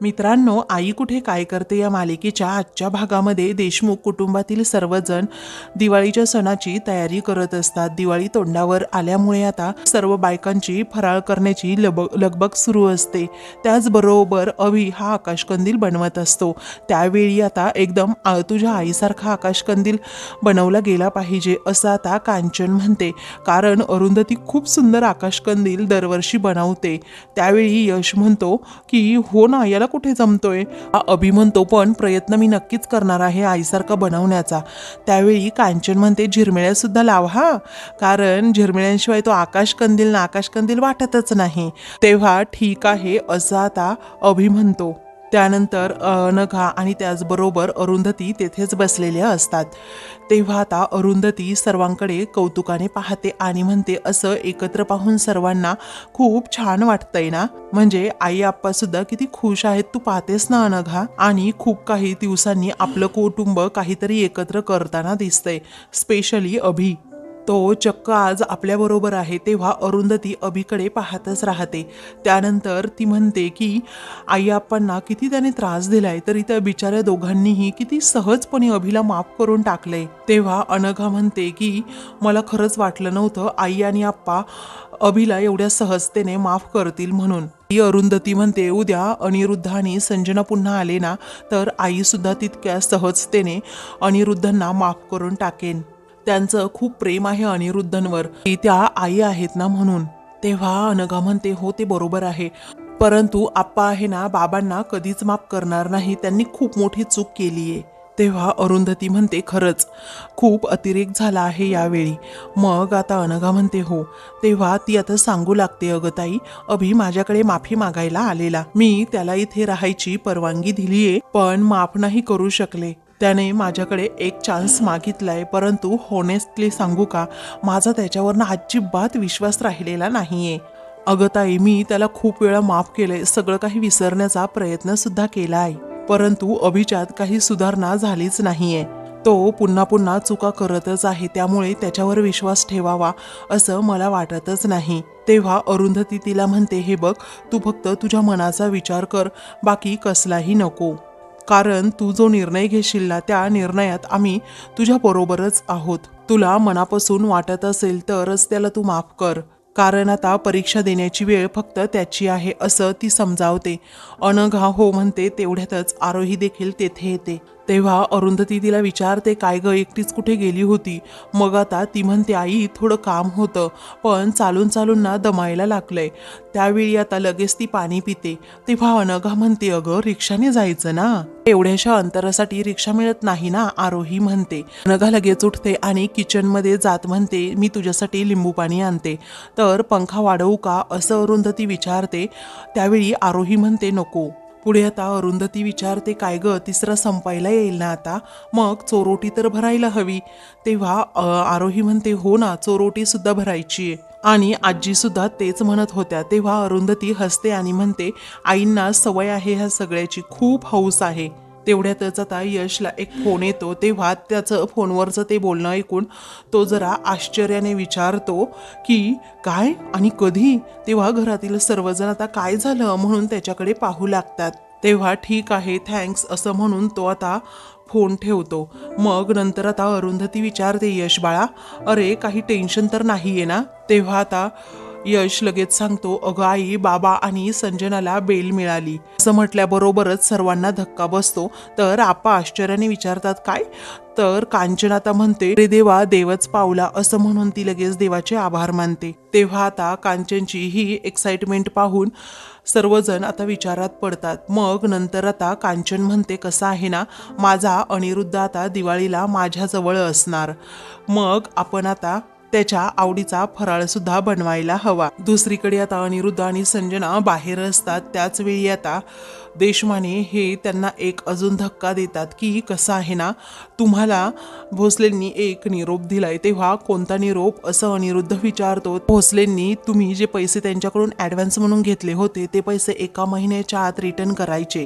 मित्रांनो, आई कुठे काय करते या मालिकेच्या आजच्या भागामध्ये देशमुख कुटुंबातील सर्वजण दिवाळीच्या सणाची तयारी करत असतात. दिवाळी तोंडावर आल्यामुळे आता सर्व बायकांची फराळ करण्याची लगबग सुरू असते. त्याचबरोबर अभि हा आकाशकंदील बनवत असतो. त्यावेळी आता एकदम तुझ्या आईसारखा आकाशकंदील बनवला गेला पाहिजे असं आता कांचन म्हणते, कारण अरुंधती खूप सुंदर आकाशकंदील दरवर्षी बनवते. त्यावेळी यश म्हणतो की हो ना, याला कुठे जमतोय. अभि म्हणतो पण प्रयत्न मी नक्कीच करणार आहे आईसारखा बनवण्याचा. त्यावेळी कांचन म्हणते झिरमिळ्या सुद्धा लाव हा, कारण झिरमिळ्यांशिवाय तो आकाशकंदील ना आकाशकंदील वाटतच नाही. तेव्हा ठीक आहे असं आता अभि म्हणतो. त्यानंतर अनघा आणि त्याचबरोबर अरुंधती तेथेच बसलेल्या असतात. तेव्हा आता अरुंधती सर्वांकडे कौतुकाने पाहते आणि म्हणते, असं एकत्र पाहून सर्वांना खूप छान वाटतंय ना. म्हणजे आई आप्पा सुद्धा किती खुश आहेत, तू पाहतेस ना अनघा. आणि खूप काही दिवसांनी आपलं कुटुंब काहीतरी एकत्र करताना दिसतंय, स्पेशली अभि. तो चक्क आज आपल्याबरोबर आहे. तेव्हा अरुंधती अभिकडे पाहतच राहते. त्यानंतर ती म्हणते की आई आप्पांना किती त्याने त्रास दिलाय, तरी त्या बिचाऱ्या दोघांनीही किती सहजपणे अभिला माफ करून टाकलंय. तेव्हा अनघा म्हणते की मला खरंच वाटलं नव्हतं आई आणि आप्पा अभिला एवढ्या सहजतेने माफ करतील म्हणून. ही अरुंधती म्हणते उद्या अनिरुद्ध आणि संजना पुन्हा आले ना, तर आई सुद्धा तितक्या सहजतेने अनिरुद्धांना माफ करून टाकेन. त्यांचं खूप प्रेम आहे अनिरुद्धंवर, त्या आई आहेत ना म्हणून. तेव्हा अनघा म्हणते हो ते बरोबर आहे, परंतु आप्पा आहे ना बाबांना कधीच माफ करणार नाही, त्यांनी खूप मोठी चूक केलीये. तेव्हा अरुंधती म्हणते खरंच खूप अतिरेक झाला आहे यावेळी. मग आता अनघा म्हणते हो. तेव्हा ती आता सांगू लागते, अगं ताई, अभि माझ्याकडे माफी मागायला आलेला, मी त्याला इथे राहायची परवानगी दिलीये पण माफ नाही करू शकले. त्याने माझ्याकडे एक चान्स मागितलाय, परंतु होनेस्टली सांगू का, माझा त्याच्यावरनं अजिबात विश्वास राहिलेला नाहीये. अगं ताई, मी त्याला खूप वेळा माफ केलंय, सगळं काही विसरण्याचा प्रयत्न सुद्धा केला आहे, परंतु अभिजात काही सुधारणा झालीच नाहीये. तो पुन्हा पुन्हा चुका करतच आहे, त्यामुळे त्याच्यावर विश्वास ठेवावा असं मला वाटतच नाही. तेव्हा अरुंधती तिला म्हणते, हे बघ, तू फक्त तुझ्या मनाचा विचार कर, बाकी कसलाही नको, कारण तू जो निर्णय घेशील ना त्या निर्णयात आम्ही तुझ्या बरोबरच आहोत. तुला मनापासून वाटत असेल तरच त्याला तू माफ कर, कारण आता परीक्षा देण्याची वेळ फक्त त्याची आहे असं ती समजावते. अनघा हो म्हणते. तेवढ्यातच आरोही देखील तेथे येते. तेव्हा अरुंधती तिला विचारते, काय ग एकटीच कुठे गेली होती. मग आता ती म्हणते, आई थोडं काम होतं, पण चालून चालून ना दमायला लागलंय. त्यावेळी आता लगेच ती पाणी पिते. तेव्हा अनघा म्हणते, अगं रिक्षाने जायचं ना, एवढ्याशा अंतरासाठी रिक्षा मिळत नाही ना, आरोही म्हणते. अनघा लगेच उठते आणि किचनमध्ये जात म्हणते, मी तुझ्यासाठी लिंबू पाणी आणते, तर पंखा वाढवू का असं अरुंधती विचारते. त्यावेळी आरोही म्हणते नको. पुढे आता अरुंधती विचारते, काय ग तिसरा संपायला येईल ना आता, मग चोरोटी तर भरायला हवी. तेव्हा आरोही म्हणते, हो ना, चोरोटी सुद्धा भरायची आहे आणि आजी सुद्धा तेच म्हणत होत्या. तेव्हा अरुंधती हसते आणि म्हणते, आईंना सवय आहे ह्या सगळ्याची, खूप हौस आहे. तेवढ्यातच आता यशला एक फोन येतो. तेव्हा त्याचं फोनवरचं ते बोलणं ऐकून तो जरा आश्चर्याने विचारतो की काय आणि कधी. तेव्हा घरातील सर्वजण आता काय झालं म्हणून त्याच्याकडे पाहू लागतात. तेव्हा ठीक आहे, थँक्स असं म्हणून तो आता फोन ठेवतो. मग नंतर आता अरुंधती विचारते, यश बाळा, अरे काही टेन्शन तर नाहीये ना. तेव्हा आता यश लगेच सांगतो, अगं आई, बाबा आणि संजनाला बेल मिळाली असं म्हटल्याबरोबरच सर्वांना धक्का बसतो. तर आप्पा आश्चर्याने विचारतात, काय. तर कांचन आता म्हणते, रे देवा, देवच पावला असं म्हणून ती लगेच देवाचे आभार मानते. तेव्हा आता कांचनची ही एक्साइटमेंट पाहून सर्वजण आता विचारात पडतात. मग नंतर आता कांचन म्हणते, कसं आहे ना, माझा अनिरुद्ध आता दिवाळीला माझ्याजवळ असणार, मग आपण आता त्याच्या आवडीचा फराळ सुद्धा बनवायला हवा. दुसरीकडे आता अनिरुद्ध आणि संजना बाहेर असतात. त्याच वेळी आता देशमाने हे त्यांना एक अजून धक्का देतात की कसं आहे ना, तुम्हाला भोसलेंनी एक निरोप दिलाय. तेव्हा कोणता निरोप असं अनिरुद्ध विचारतो. भोसलेंनी तुम्ही जे पैसे त्यांच्याकडून ॲडव्हान्स म्हणून घेतले होते ते पैसे 1 महिन्याच्या आत रिटर्न करायचे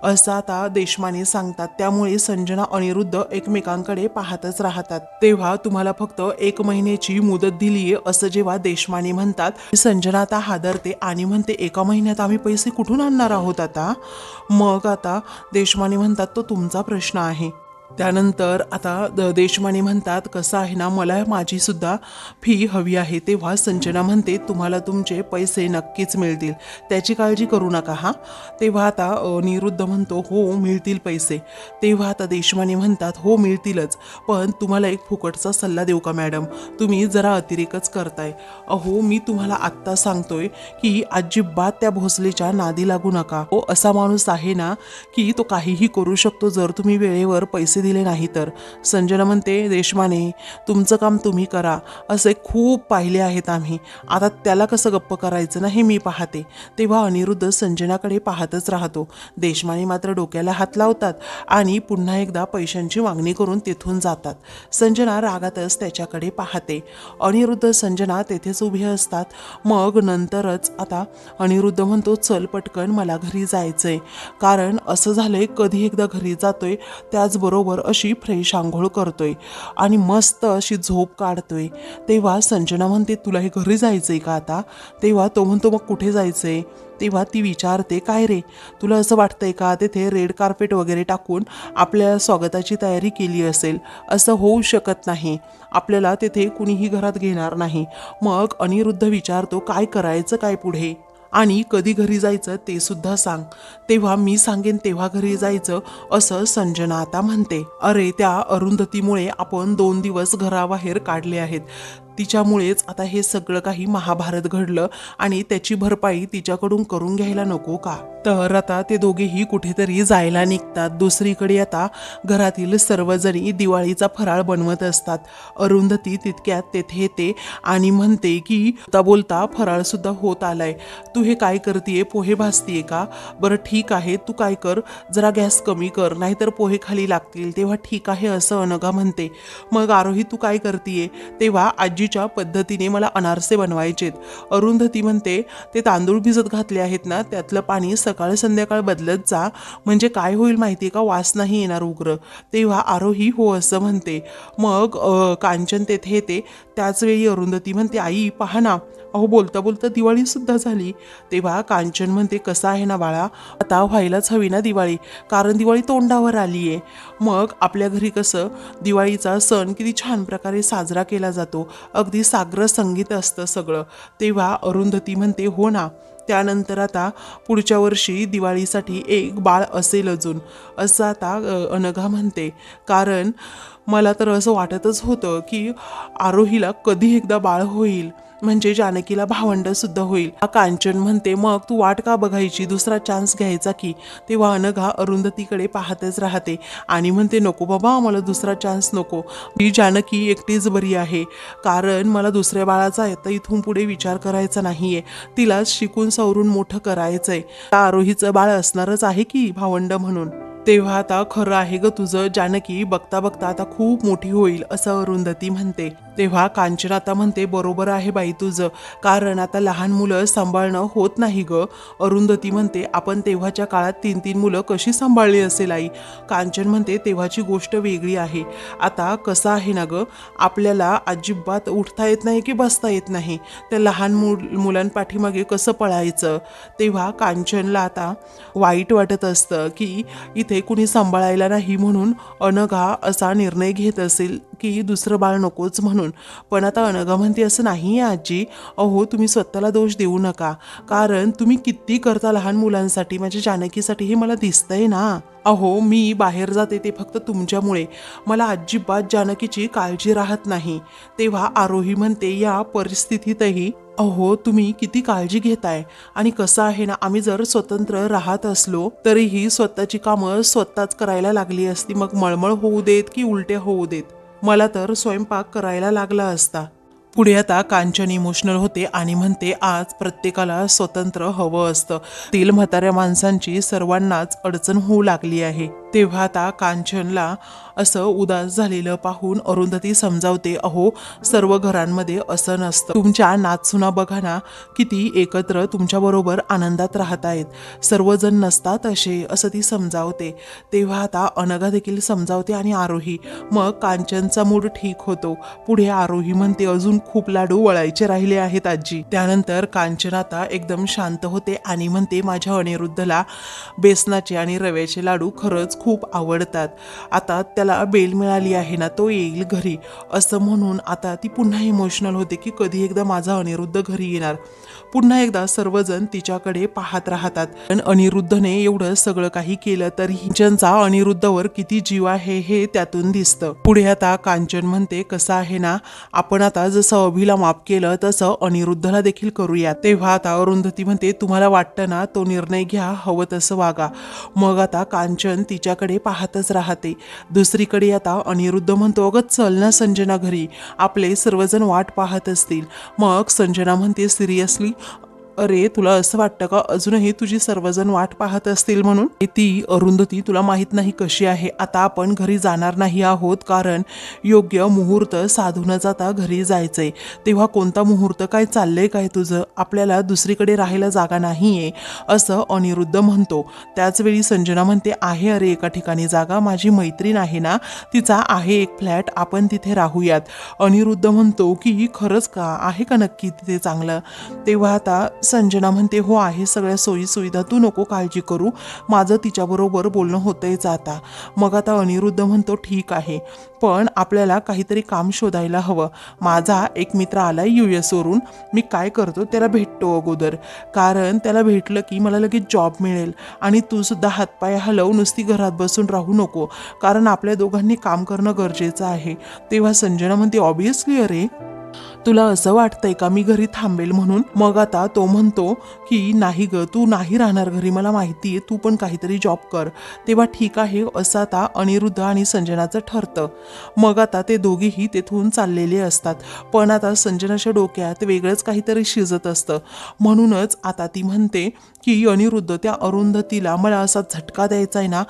असं आता देशमाने सांगतात. त्यामुळे संजना अनिरुद्ध एकमेकांकडे पाहतच राहतात. तेव्हा तुम्हाला फक्त 1 महिन्याची द्यायची मुदत दिलीये असं जेव्हा देशमाने म्हणतात, संजना आता हादरते आणि म्हणते 1 महिन्यात आम्ही पैसे कुठून आणणार आहोत आता. मग आता देशमाने म्हणतात तो तुमचा प्रश्न आहे. त्यानंतर आता देशमाने म्हणतात कसं आहे ना, मला माझी सुद्धा फी हवी आहे. तेव्हा संजना म्हणते तुम्हाला तुमचे पैसे नक्कीच मिळतील, त्याची काळजी करू नका हा. तेव्हा आता अनिरुद्ध म्हणतो हो मिळतील पैसे. तेव्हा आता देशमाने म्हणतात हो मिळतीलच, पण तुम्हाला एक फुकटचा सल्ला देऊ का मॅडम, तुम्ही जरा अतिरेकच करताय. अहो मी तुम्हाला आत्ता सांगतोय की अजिबात त्या भोसलेच्या नादी लागू नका. हो असा माणूस आहे ना की तो काहीही करू शकतो जर तुम्ही वेळेवर पैसे दिले नाही तर. संजना म्हणते देशमाने तुमचं काम तुम्ही करा, असे खूप पाहिले आहेत आम्ही, आता त्याला कसं गप्प करायचं ना हे मी पाहते. तेव्हा अनिरुद्ध संजनाकडे पाहतच राहतो. देशमाने मात्र डोक्याला हात लावतात आणि पुन्हा एकदा पैशांची मागणी करून तिथून जातात. संजना रागातच त्याच्याकडे पाहते. अनिरुद्ध संजना तेथेच उभे असतात. मग नंतरच आता अनिरुद्ध म्हणतो चल पटकन मला घरी जायचंय, कारण असं झालंय कधी एकदा घरी जातोय त्याचबरोबर अशी फ्रेश आंघोळ करतोय आणि मस्त अशी झोप काढतोय. तेव्हा संजना म्हणते तुला हे घरी जायचंय का आता. तेव्हा तो म्हणतो मग कुठे जायचंय. तेव्हा ती विचारते काय रे तुला असं वाटतंय का तेथे रेड कार्पेट वगैरे टाकून आपल्या स्वागताची तयारी केली असेल. असं होऊ शकत नाही, आपल्याला तेथे कुणीही घरात घेणार नाही. मग अनिरुद्ध विचारतो काय करायचं काय पुढे आणि कधी घरी जायचं ते सुद्धा सांग. तेव्हा मी सांगेन तेव्हा घरी जायचं असं संजना आता म्हणते. अरे त्या अरुंधतीमुळे आपण 2 दिवस घराबाहेर काढले आहेत, तिच्यामुळेच आता हे सगळं काही महाभारत घडलं आणि त्याची भरपाई तिच्याकडून करून घ्यायला नको का. तर आता ते दोघेही कुठेतरी जायला निघतात. दुसरीकडे आता घरातील सर्वजणी दिवाळीचा फराळ बनवत असतात. अरुंधती तितक्यात तेथे येते आणि म्हणते की बोलता बोलता फराळ सुद्धा होत आलाय, तू हे काय करतीये, पोहे भाजतीये का. बरं ठीक आहे तू काय कर जरा गॅस कमी कर नाहीतर पोहे खाली लागतील. तेव्हा ठीक आहे असं अनघा म्हणते. मग आरोही तू काय करतीये. तेव्हा आजीच्या पद्धतीने मला अनारसे बनवायचेत. अरुंधती म्हणते ते तांदूळ भिजत घातले आहेत ना त्यातलं पाणी सकाळ संध्याकाळ बदलत जा, म्हणजे काय होईल माहितीये का, वास नाही येणार उग्र. तेव्हा आरोही हो असं म्हणते. मग कांचन तेथे येते. त्याचवेळी अरुंधती म्हणते आई पहा ना, अहो बोलता बोलता दिवाळी सुद्धा झाली. तेव्हा कांचन म्हणते कसं आहे ना बाळा, आता व्हायलाच हवी ना दिवाळी, कारण दिवाळी तोंडावर आली आहे. मग आपल्या घरी कसं दिवाळीचा सण किती छान प्रकारे साजरा केला जातो, अगदी साग्र संगीत असतं सगळं. तेव्हा अरुंधती म्हणते हो ना, त्यानंतर आता पुढच्या वर्षी दिवाळीसाठी एक बाळ असेल अजून असं आता अनघा म्हणते. कारण मला तर असं वाटतच होतं की आरोहीला कधी एकदा बाळ होईल, म्हणजे जानकीला भावंड सुद्धा होईल. कांचन म्हणते मग तू वाट का बघायची, दुसरा चान्स घ्यायचा की. तेव्हा अनघा अरुंधतीकडे पाहतच राहते आणि म्हणते नको बाबा मला दुसरा चान्स नको, मी जानकी एकटीच बरी आहे, कारण मला दुसऱ्या बाळाचा आता इथून पुढे विचार करायचा नाहीये, तिला शिकून सवरून मोठं करायचंय. आरोहीचं बाळ असणारच आहे की भावंड म्हणून. तेव्हा आता खरं आहे ग तुझं, जानकी बघता बघता आता खूप मोठी होईल असं अरुंधती म्हणते. तेव्हा कांचन आता म्हणते बरोबर आहे बाई तुझं, कारण आता लहान मुलं सांभाळणं होत नाही ग. अरुंधती म्हणते आपण तेव्हाच्या काळात 3-3 मुलं कशी सांभाळली असेल आई. कांचन म्हणते तेव्हाची गोष्ट वेगळी आहे, आता कसं आहे ना ग, आपल्याला अजिबात उठता येत नाही की बसता येत नाही, त्या लहान मुलांपाठीमागे कसं पळायचं. तेव्हा कांचनला आता वाईट वाटत असतं की इथे कुणी सांभाळायला नाही म्हणून अनघा असा निर्णय घेत असेल की दुसरं बाळ नकोच म्हणून. पण आता अनघा म्हणते असं नाही आहे आजी, अहो तुम्ही स्वतःला दोष देऊ नका, कारण तुम्ही किती करता लहान मुलांसाठी, माझ्या जानकीसाठी हे मला दिसतंय ना. अहो मी बाहेर जाते ते फक्त तुमच्यामुळे, मला अजिबात जानकीची काळजी राहत नाही. तेव्हा आरोही म्हणते या परिस्थितीतही अहो तुम्ही किती काळजी घेताय, आणि कसं आहे ना आम्ही जर स्वतंत्र राहत असलो तरीही स्वतःची कामं स्वतःच करायला लागली असती, मग मळमळ होऊ देत की उलट्या होऊ देत, मला तर स्वयंपाक करायला लागला असता. पुढे आता कांचन इमोशनल होते आणि म्हणते आज प्रत्येकाला स्वतंत्र हवं असतं, म्हाताऱ्या माणसांची सर्वांनाच अडचण होऊ लागली आहे. तेव्हा आता कांचनला असं उदास झालेलं पाहून अरुंधती समजावते, अहो सर्व घरांमध्ये असं नसतं. तुमच्या नातसुना बघा ना, किती एकत्र तुमच्याबरोबर आनंदात राहत आहेत. सर्वजण नसतात असे, असं ती समजावते. तेव्हा आता अनघा देखील समजावते आणि आरोही. मग कांचनचा मूड ठीक होतो. पुढे आरोही म्हणते, अजून खूप लाडू वळायचे राहिले आहेत आजी. त्यानंतर कांचन आता एकदम शांत होते आणि म्हणते, माझ्या अनिरुद्धला बेसनाचे आणि रव्याचे लाडू खरंच खूप आवडतात. आता त्याला बेल मिळाली आहे ना, तो येईल घरी, असं म्हणून आता ती पुन्हा इमोशनल होते की कधी एकदा माझा अनिरुद्ध घरी येणार. पुन्हा एकदा सर्वजण तिच्याकडे पाहत राहतात. पण अनिरुद्धने एवढं सगळं काही केलं तरी कांचनचा अनिरुद्धवर किती जीव आहे हे त्यातून दिसतं. पुढे आता कांचन म्हणते, कसं आहे ना, आपण आता जसं अभिला माफ केलं तसं अनिरुद्धला देखील करूया. तेव्हा आता अरुंधती म्हणते, तुम्हाला वाटतं ना, तो निर्णय घ्या, हवं तसं वागा. मग आता कांचन तिच्याकडे पाहतच राहते. दुसरीकडे आता अनिरुद्ध म्हणतो, अगं चल ना संजना घरी, आपले सर्वजण वाट पाहत असतील. मग संजना म्हणते, सिरियसली अरे तुला असं वाटतं का अजूनही तुझी सर्वजण वाट पाहत असतील म्हणून? ती अरुंधती तुला माहित नाही कशी आहे. आता आपण घरी जाणार नाही आहोत कारण योग्य मुहूर्त साधूनच आता घरी जायचंय. तेव्हा कोणता मुहूर्त, काय चाललंय काय तुझं? आपल्याला दुसरीकडे राहायला जागा नाहीये, असं अनिरुद्ध म्हणतो. त्याचवेळी संजना म्हणते, आहे अरे एका ठिकाणी जागा, माझी मैत्रीण आहे ना, तिचा आहे एक फ्लॅट, आपण तिथे राहूयात. अनिरुद्ध म्हणतो की खरंच का, आहे का नक्की तिथे चांगलं? तेव्हा आता संजना म्हणते, हो आहे सगळ्या सोयी सुविधा, तू नको काळजी करू, माझं तिच्याबरोबर बोलणं होतंयच आता. मग आता अनिरुद्ध म्हणतो, ठीक आहे, पण आपल्याला काहीतरी काम शोधायला हवं. माझा एक मित्र आलाय US वरून, मी काय करतो त्याला भेटतो अगोदर, कारण त्याला भेटलं की मला लगेच जॉब मिळेल. आणि तू सुद्धा हातपाय हलव, नुसती घरात बसून राहू नको, कारण आपल्या दोघांनी काम करणं गरजेचं आहे. तेव्हा संजना म्हणते, ऑब्विसली अरे तुला असं वाटतंय का मी घरी थांबेल म्हणून? मग आता तो म्हणतो की नाही ग, तू नाही राहणार घरी, मला माहिती आहे, तू पण काहीतरी जॉब कर. तेव्हा ठीक आहे असं आता अनिरुद्ध आणि संजनाचं ठरतं. मग आता ते दोघेही तेथून चाललेले असतात. पण आता संजनाच्या डोक्यात वेगळंच काहीतरी शिजत असतं. म्हणूनच आता ती म्हणते की अनिरुद्ध, त्या अरुंधतीला मला असा झटका द्यायचा आहे ना,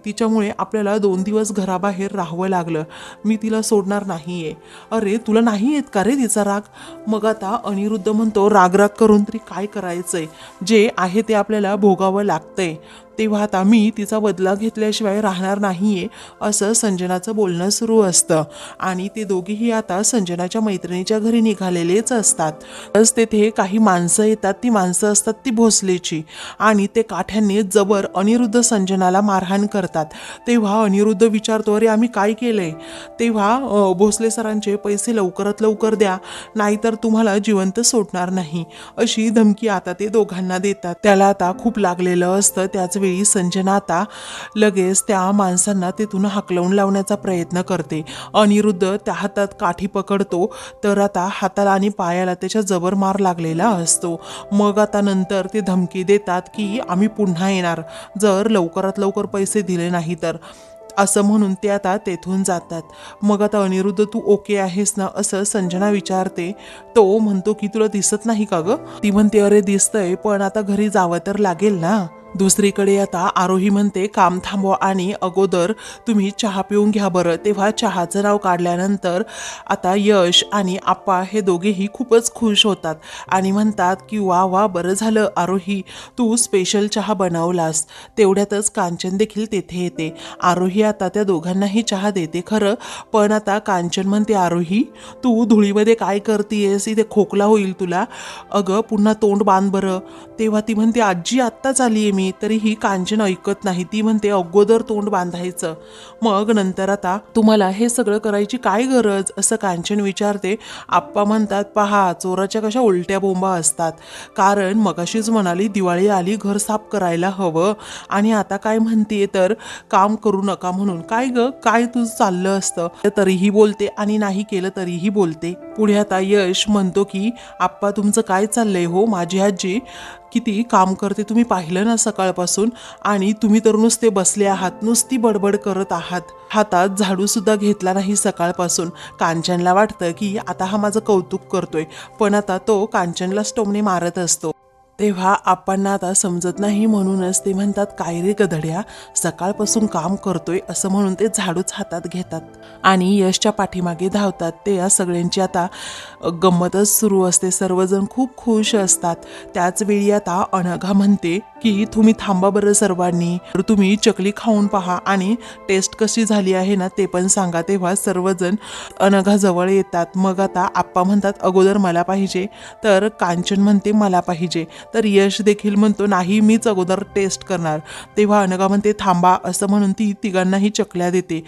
तिच्यामुळे आपल्याला 2 दिवस घराबाहेर राहावं लागलं, मी तिला सोडणार नाहीये. अरे तुला नाही येत का रे तिचा राग? मग आता अनिरुद्ध म्हणतो, राग करून तरी काय करायचंय, जे आहे ते आपल्याला भोगावं लागतंय. तेव्हा आता मी तिचा बदला घेतल्याशिवाय राहणार नाहीये, असं संजनाचं बोलणं सुरू असतं. आणि ते दोघेही आता संजनाच्या मैत्रिणीच्या घरी निघालेलेच असतात. बस तेथे काही माणसं येतात, ती माणसं असतात ती भोसलेची, आणि ते काठ्यांनी जबर अनिरुद्ध संजनाला मारहाण करतात. तेव्हा अनिरुद्ध विचारतो, अरे आम्ही काय केलंय? तेव्हा भोसले सरांचे पैसे लवकरात लवकर द्या, नाहीतर तुम्हाला जिवंत सोडणार नाही, अशी धमकी आता ते दोघांना देतात. त्याला आता खूप लागलेलं असतं. त्याच वेळी संजना आता लगेच त्या माणसांना तिथून हाकलवून लावण्याचा प्रयत्न करते. अनिरुद्ध त्या हातात काठी पकडतो, तर आता हाताला आणि पायाला त्याच्या जबर मार लागलेला असतो. मग आता नंतर ते धमकी देतात की आम्ही पुन्हा येणार जर लवकरात लवकर पैसे दिले नाही तर, असं म्हणून ते आता तेथून जातात. मग आता अनिरुद्ध, तू ओके आहेस ना, असं संजना विचारते. तो म्हणतो की तुला दिसत नाही का ग? ती म्हणते, अरे दिसतंय, पण आता घरी जावं तर लागेल ना. दुसरीकडे आता आरोही म्हणते, काम थांबवा आणि अगोदर तुम्ही चहा पिऊन घ्या बरं. तेव्हा चहाचं नाव काढल्यानंतर आता यश आणि आप्पा हे दोघेही खूपच खुश होतात आणि म्हणतात की वा वा, बरं झालं आरोही, तू स्पेशल चहा बनवलास. तेवढ्यातच कांचन देखील तेथे येते. आरोही आता त्या दोघांनाही चहा देते खरं, पण आता कांचन म्हणते, आरोही तू धुळीमध्ये काय करतेयस, इथे खोकला होईल तुला, अगं पुन्हा तोंड बांध बरं. तेव्हा ती म्हणते, आजी आत्ताच आली आहे मी. तरीही कांचन ऐकत नाही. ती म्हणते, अगोदर तोंड बांधायचं, मग नंतर आता तुम्हाला हे सगळं करायची काय गरज, असं कांचन विचारते. आप्पा म्हणतात, पहा चोराच्या कशा उलट्या बोंबा असतात, कारण मगाशीच म्हणाली दिवाळी आली, घर साफ करायला हवं, आणि आता काय म्हणते तर काम करू नका म्हणून. काय ग, काय तुझं चाललं असतं? तरीही बोलते आणि नाही केलं तरीही बोलते. पुढे आता यश म्हणतो की आप्पा तुमचं काय चाललंय हो, माझी आजी किती काम करते तुम्ही पाहिलं ना सकाळपासून, आणि तुम्ही तर नुसते बसले आहात, नुसती बडबड करत आहात, हातात झाडू सुद्धा घेतला नाही सकाळपासून. कांचनला वाटतं की आता हा माझं कौतुक करतोय, पण आता तो कांचनला टोमणे मारत असतो. तेव्हा आप्पांना आता समजत नाही म्हणूनच ते म्हणतात, काय रे गधड्या, सकाळपासून काम करतोय असं म्हणून ते झाडूच हातात घेतात आणि यशच्या पाठीमागे धावतात. ते या सगळ्यांची आता गंमतच सुरू असते. सर्वजण खूप खुश असतात. त्याच वेळी आता अनघा म्हणते की तुम्ही थांबा बरं सर्वांनी, तर तुम्ही चकली खाऊन पहा आणि टेस्ट कशी झाली आहे ना ते पण सांगा. तेव्हा सर्वजण अनघा जवळ येतात. मग आता आप्पा म्हणतात, अगोदर मला पाहिजे, तर कांचन म्हणते मला पाहिजे, तर यश देखील म्हणतो नाही मीच अगोदर टेस्ट करणार. तेव्हा अनघा म्हणते थांबा असं म्हणून ती तिघांनाही चकल्या देते.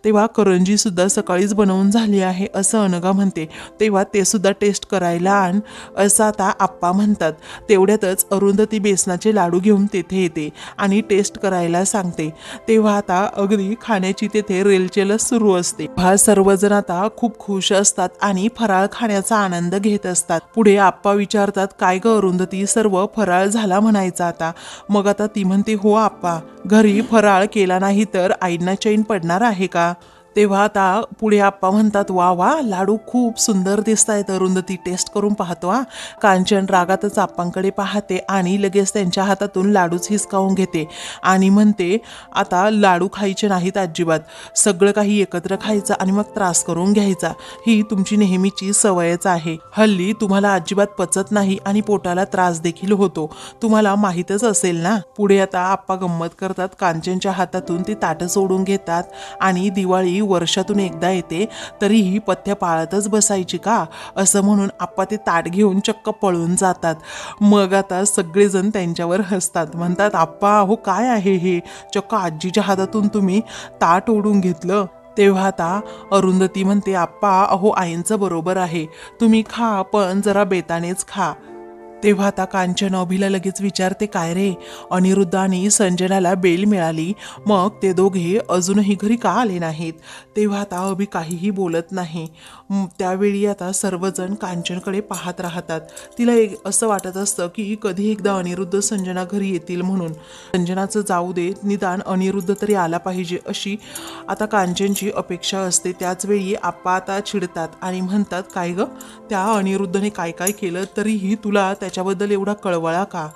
तेव्हा करंजी सुद्धा सकाळीच बनवून झाली आहे असं अनघा म्हणते. तेव्हा ते सुद्धा टेस्ट करायला आण असं आता आप्पा म्हणतात. तेवढ्यातच अरुंधती बेसनाचे लाडू घेऊन तेथे येते आणि टेस्ट करायला सांगते. तेव्हा आता अगदी खाण्याची तेथे रेलचेलच सुरू असते. हा सर्वजण आता खूप खुश असतात आणि फराळ खाण्याचा आनंद घेत असतात. पुढे आप्पा विचारतात, काय ग अरुंधती, सर्व फराळ झाला म्हणायचा आता. मग आता ती म्हणते, हो आप्पा, घरी फराळ केला नाही तर आईंना चैन पडणार आहे का. तेव्हा आता पुढे आप्पा म्हणतात, वा वा, लाडू खूप सुंदर दिसत आहेत अरुंधती, टेस्ट करून पाहतो हा. कांचन रागातच आप्पांकडे पाहते आणि लगेच त्यांच्या हातातून लाडूच हिसकावून घेते आणि म्हणते, आता लाडू खायचे नाहीत अजिबात, सगळं काही एकत्र खायचं आणि मग त्रास करून घ्यायचा. ही तुमची नेहमीची सवयच आहे. हल्ली तुम्हाला अजिबात पचत नाही आणि पोटाला त्रास देखील होतो, तुम्हाला माहीतच असेल ना. पुढे आता आप्पा गंमत करतात. कांचनच्या हातातून ते ताटं सोडून घेतात आणि दिवाळी वर्षातून एकदा येते तरीही पथ्य पाळतच बसायची का असं म्हणून आप्पा ते ताट घेऊन चक्क पळून जातात. मग आता सगळेजण त्यांच्यावर हसतात. म्हणतात, आप्पा अहो काय आहे हे, चक्क आजीच्या हातातून तुम्ही ताट ओढून घेतलं. तेव्हा आता अरुंधती म्हणते, आप्पा अहो आईंचं बरोबर आहे, तुम्ही खा पण जरा बेतानेच खा. तेव्हा आता कांचन अभिला लगेच विचारते, काय रे, अनिरुद्ध आणि संजनाला बेल मिळाली, मग ते दोघे अजूनही घरी का आले नाहीत. तेव्हा आता अभि काहीही बोलत नाही. त्यावेळी आता सर्वजण कांचनकडे पाहत राहतात. तिला असं वाटत असतं की कधी एकदा अनिरुद्ध संजना घरी येतील म्हणून. संजनाचं जाऊ दे, निदान अनिरुद्ध तरी आला पाहिजे अशी आता कांचनची अपेक्षा असते. त्याच वेळी आप्पा आता चिडतात आणि म्हणतात, काय ग, त्या अनिरुद्धने काय काय केलं तरीही तुला त्याच्याबद्दल एवढा कळवळा का.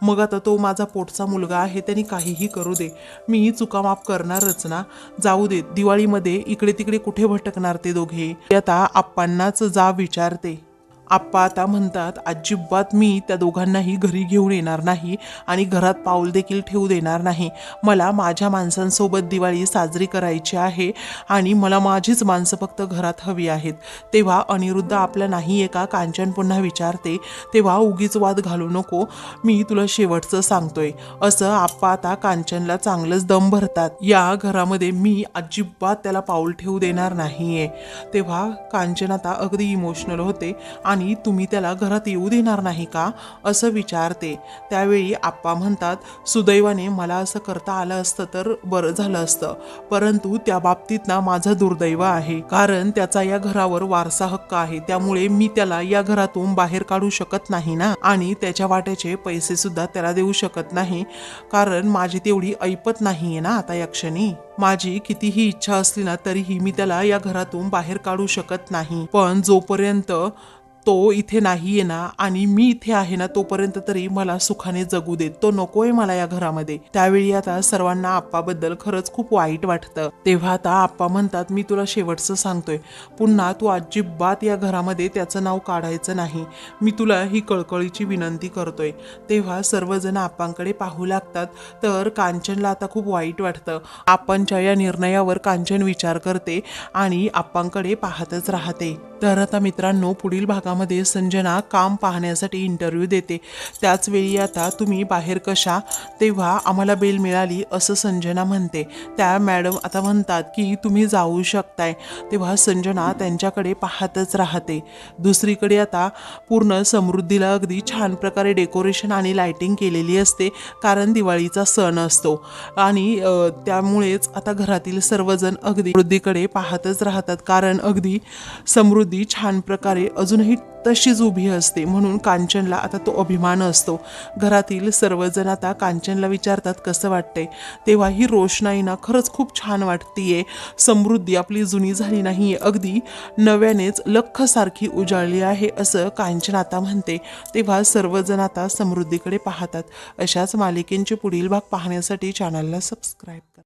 मग आता तो माझा पोटचा मुलगा आहे, त्यांनी काहीही करू दे, मी चुका माफ करणारच ना. जाऊ दे, दिवाळीमध्ये इकडे तिकडे कुठे भटकणार ते दोघे. आता आप्पांनाच जा विचारते. आप्पा आता म्हणतात, अजिबात मी त्या दोघांनाही घरी घेऊन येणार नाही आणि घरात पाऊल देखील ठेवू देणार नाही. मला माझ्या माणसांसोबत दिवाळी साजरी करायची आहे आणि मला माझीच माणसं फक्त घरात हवी आहेत. तेव्हा अनिरुद्ध आपला नाही आहे का, कांचन पुन्हा विचारते. तेव्हा उगीच वाद घालू नको, मी तुला शेवटचं सांगतोय असं आप्पा आता कांचनला चांगलंच दम भरतात. या घरामध्ये मी अजिबात त्याला पाऊल ठेवू देणार नाहीये. तेव्हा कांचन आता अगदी इमोशनल होते आणि तुम्ही त्याला घरात येऊ देणार नाही का असं विचारते. त्यावेळी आप्पा म्हणतात, सुदैवाने मला असं करता आलं असतं तर बरं झालं असतं, परंतु त्या बाबतीत ना माझं दुर्दैव आहे, कारण त्याचा या घरावर वारसा हक्क आहे. त्यामुळे मी त्याला या घरातून बाहेर काढू शकत नाही ना, आणि त्याच्या वाट्याचे पैसे सुद्धा त्याला देऊ शकत नाही, कारण माझी तेवढी ऐपत नाहीये ना आता या क्षणी. माझी कितीही इच्छा असली ना तरीही मी त्याला या घरातून बाहेर काढू शकत नाही. पण जोपर्यंत तो इथे नाहीये ना आणि मी इथे आहे ना, तोपर्यंत तरी मला सुखाने जगू देत, तो नकोय मला या घरामध्ये. त्यावेळी आता सर्वांना आप्पाबद्दल खरंच खूप वाईट वाटतं. तेव्हा आता आप्पा म्हणतात, मी तुला शेवटचं सांगतोय, पुन्हा तू अजिबात या घरामध्ये त्याचं नाव काढायचं नाही, मी तुला ही कळकळीची विनंती करतोय. तेव्हा सर्वजण आप्पांकडे पाहू लागतात. तर कांचनला आता खूप वाईट वाटतं. आप्पांच्या या निर्णयावर कांचन विचार करते आणि आप्पांकडे पाहतच राहते. तर आता मित्रांनो, पुढील भागामध्ये संजना काम पाहण्यासाठी इंटरव्ह्यू देते. त्याच वेळी आता तुम्ही बाहेर कशा, तेव्हा आम्हाला बेल मिळाली असं संजना म्हणते. त्या मॅडम आता म्हणतात की तुम्ही जाऊ शकताय. तेव्हा संजना त्यांच्याकडे पाहतच राहते. दुसरीकडे आता पूर्ण समृद्धीला अगदी छान प्रकारे डेकोरेशन आणि लाइटिंग केलेली असते, कारण दिवाळीचा सण असतो आणि त्यामुळेच आता घरातील सर्वजण अगदी समृद्धीकडे पाहतच राहतात, कारण अगदी समृद्धी समृद्धी छान प्रकारे अजूनही तशीच उभी असते, म्हणून कांचनला आता तो अभिमान असतो. घरातील सर्वजण आता कांचनला विचारतात कसं वाटतंय, तेव्हा ही रोषणाई ना खरंच खूप छान वाटतीये. समृद्धी आपली जुनी झाली नाहीये, अगदी नव्यानेच लखसारखी उजाळली आहे असं कांचन आता म्हणते. तेव्हा सर्वजण आता समृद्धीकडे पाहतात. अशाच मालिकेंचे पुढील भाग पाहण्यासाठी चॅनलला सबस्क्राईब करा.